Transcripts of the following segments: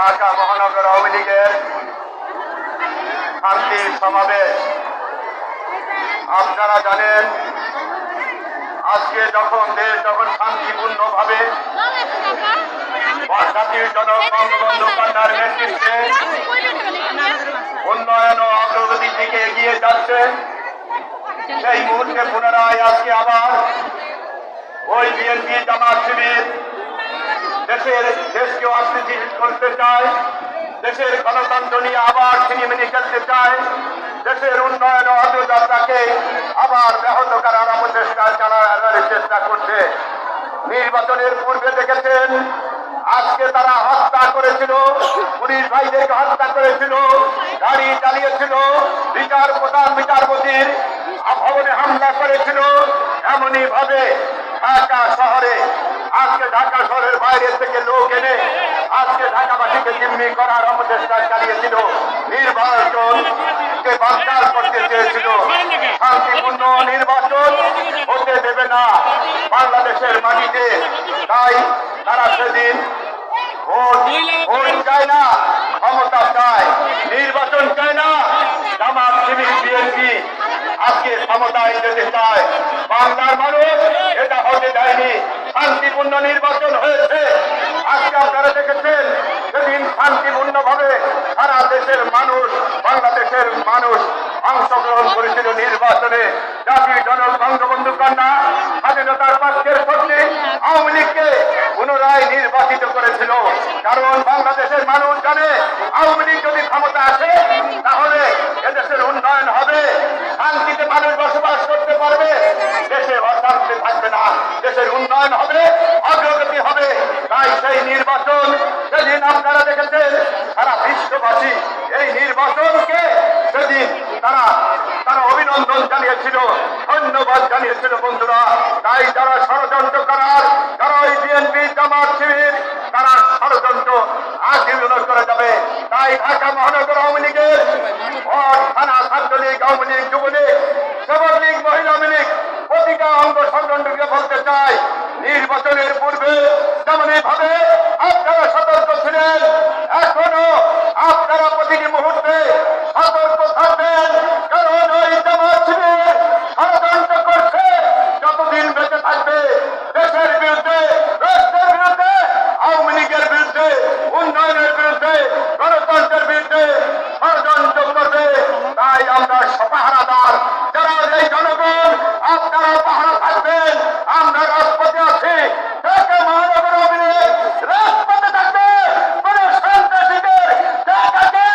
ঢাকা মহানগর আওয়ামী লীগের শান্তি সমাবেশ। আপনারা জানেন, আজকে যখন দেশ শান্তিপূর্ণভাবে জাতির জনক বঙ্গবন্ধু কন্যার নেতৃত্বে উন্নয়ন ও অগ্রগতির দিকে এগিয়ে যাচ্ছে, সেই মুহূর্তে পুনরায় আজকে আবার ওই বিএনপি জামাত শিবির দেশকে অস্থিতিশীল করতে চায়, দেশের গণতন্ত্র নিয়ে আবার ছিনিমিনি খেলতে চায়, দেশের উন্নয়ন ও অগ্রযাত্রাকে আবার ব্যাহত করার অপচেষ্টা চালানোর চেষ্টা করছে। নির্বাচনের পূর্বে দেখেছেন, আজকে তারা হত্যা করেছিল, পুলিশ ভাইদেরকে হত্যা করেছিল, গাড়ি চালিয়েছিল, প্রধান বিচারপতির ভবনে হামলা করেছিল। এমনই ভাবে ঢাকা শহরে আজকে ঢাকা শহরের বাইরে থেকে লোক এনে আজকে ঢাকাবাসীকে জিম্মি করার অপচেষ্টা চালিয়েছিল। নির্বাচনকে বানচাল করতে চেয়েছিল। শান্তিপূর্ণ নির্বাচন হতে দেবে না বাংলাদেশের মাটিতে। তাই তারা সেদিন ভোট চায় না, ক্ষমতা চায়, নির্বাচন চায় না। জামাত শিবির বিএনপি আজকে ক্ষমতায় যেতে চায়। বাংলার মানুষ এটা হতে দেয়নি। শান্তিপূর্ণ নির্বাচন হয়েছে। আজকে আপনারা দেখেছেন, সেদিন শান্তিপূর্ণভাবে সারা দেশের মানুষ, বাংলাদেশের মানুষ অংশগ্রহণ করেছিল নির্বাচনে। জাতির জনক বঙ্গবন্ধু কন্যা স্বাধীনতার পক্ষের শক্তি আওয়ামী লীগকে পুনরায় নির্বাচিত করেছিল। কারণ বাংলাদেশের মানুষ জানে, আওয়ামী লীগ যদি ক্ষমতা আসে তাহলে এদেশের উন্নয়ন হবে, শান্তিতে মানুষ বসবাস করতে পারবে, দেশে অশান্তি থাকবে না, দেশের উন্নয়ন হবে, অগ্রগতি হবে। তাই সেই নির্বাচন সেদিন আপনারা দেখেছেন, সারা বিশ্ববাসী এই নির্বাচনকে সেদিন তারা অভিনন্দন জানিয়েছিল, ধন্যবাদ জানিয়েছিল বন্ধুরা। তাই যারা ষড়যন্ত্র করার, যারা ওই বিএনপি জামাত শিবির, তারা ষড়যন্ত্র আজীবন করে যাবে। তাই ঢাকা মহানগর আওয়ামী লীগের থানা ছাত্রলীগ, আওয়ামী লীগ, যুবলীগ, সেবক লীগ, মহিলা আওয়ামী লীগ প্রতিটা অঙ্গ সংগঠনকে বলতে চাই, নির্বাচনের পূর্বে যেমন ভাবে আপনারা সতর্ক ছিলেন, এখনো আপনারা প্রতিটি মুহূর্তে সতর্ক থাকবেন। কারণ ওই জামাত শিবির ষড়যন্ত্র করছে, যতদিন বেঁচে থাকবে দেশের বিরুদ্ধে, রাষ্ট্রের বিরুদ্ধে, আওয়ামী লীগের বিরুদ্ধে, উন্নয়নের বিরুদ্ধে, গণতন্ত্রের বিরুদ্ধে ষড়যন্ত্র করবে। তাই আমরা পাহারাদার, যারা এই জনগণ আপনারা পাহারা থাকবেন। আমরা রাজপথে আছি, ঢাকা মহানগর আওয়ামী লীগ রাজপথে থাকবে। কোন সন্ত্রাসীদের ঢাকাকে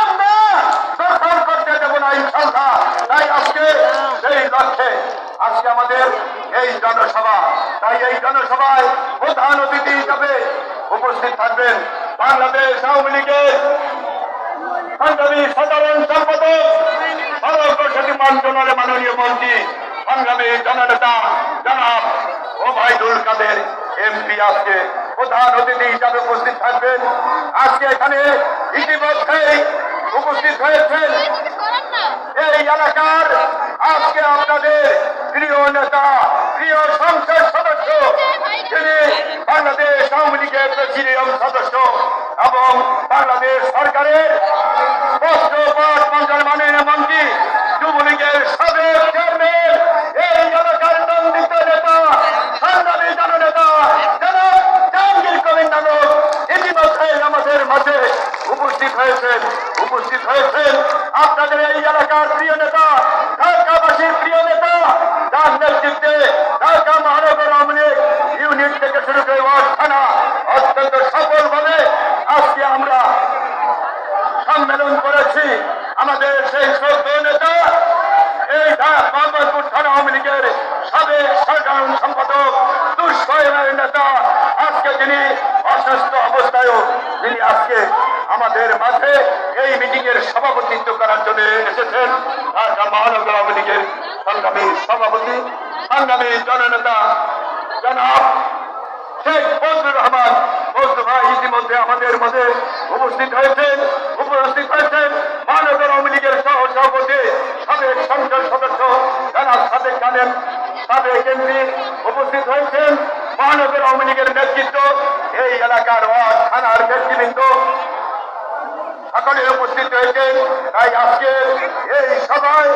আমরা দখল করতে দেব না ইনশাআল্লাহ। তাই আজকে সেই লক্ষ্যে আজকে আমাদের এই জনসভা। তাই এই জনসভায় প্রধান অতিথি হিসাবে উপস্থিত থাকবেন বাংলাদেশ আওয়ামী লীগের সংগ্রামী সাধারণ সম্পাদক, সর্বশক্তি মন্ত্রণালয়ের মাননীয় মন্ত্রী, সংগ্রামী জননেতা জনাব ওবায়দুল কাদের এমপি আজকে প্রধান অতিথি হিসাবে উপস্থিত থাকবেন। আজকে এখানে ইতিমধ্যেই উপস্থিত হয়েছেন এই এলাকার আজকে আপনাদের প্রিয় নেতা, প্রিয় সংসদ সদস্য, যিনি বাংলাদেশ আওয়ামী লীগের প্রেসিডিয়াম সদস্য এবং বাংলাদেশ সরকারের মাননীয় মন্ত্রী, যুবলীগের সাবেক চেয়ারম্যান, এই এলাকার নন্দিত নেতা, সংগ্রামী জননেতা জনাব জাহাঙ্গীর কবির নানক ইতিমধ্যে আমাদের মাঝে উপস্থিত হয়েছেন। আপনাদের এই এলাকার প্রিয় নেতা, ঢাকাবাসীর প্রিয় নেতা, যার নেতৃত্বে ঢাকা মহানগর আওয়ামী লীগ ইউনিট থেকে শুরু করে ওয়ার্ড থানা অত্যন্ত সফলভাবে আজকে আমরা সম্মেলন করেছি। আমাদের সেই শ্রদ্ধেয় নেতা, এই মোহাম্মদপুর থানা আওয়ামী লীগের সাবেক সাধারণ সম্পাদক, দুঃসময়ের নেতা, আজকে যিনি অসুস্থ অবস্থায়ও তিনি আজকে আমাদের মাঝে এই মিটিং এর সভাপতিত্ব করার জন্য এসেছেন। ঢাকা মহানগর আওয়ামী লীগের সংগ্রামী সভাপতি, সংগ্রামী জননেতা জনাব শেখ ফজলুর রহমান ফজলু ভাই ইতিমধ্যে আমাদের মধ্যে উপস্থিত হয়েছেন। মহানগর আওয়ামী লীগের সহ সভাপতি, সাবেক সংসদ সদস্য জনাব সাদেক খানের সাবেক এমপি উপস্থিত হয়েছেন। মহানগর আওয়ামী লীগের নেতৃত্ব, এই এলাকার ওয়ার্ড থানার নেতৃবৃন্দ, সকলে উপস্থিত হয়েছে। তাই আজকে এই সভায়